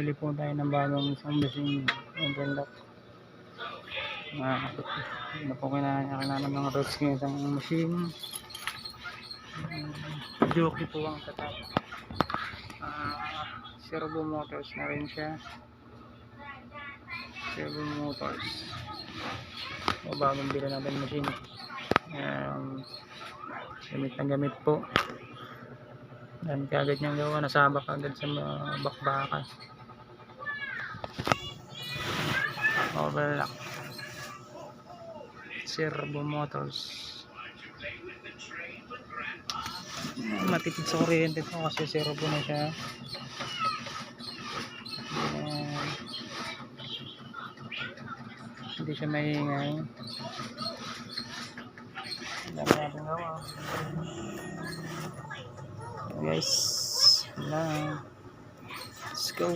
bumili po tayo ng bagong isang machine overlock. Ano po kailangan ng mga rods ng isang machine. Jockey po ang tatak. Servo motors na rin siya. Servo motors. Bagong bila natin machine. Gamit na gamit po. Dan kagad niyang gawa, nasabak agad sa bakbaka. Overlock. Servo motors. Matipid sa kuryente ito kasi servo na siya. Hindi siya maingay. Dami natin gawa. Guys, let's go.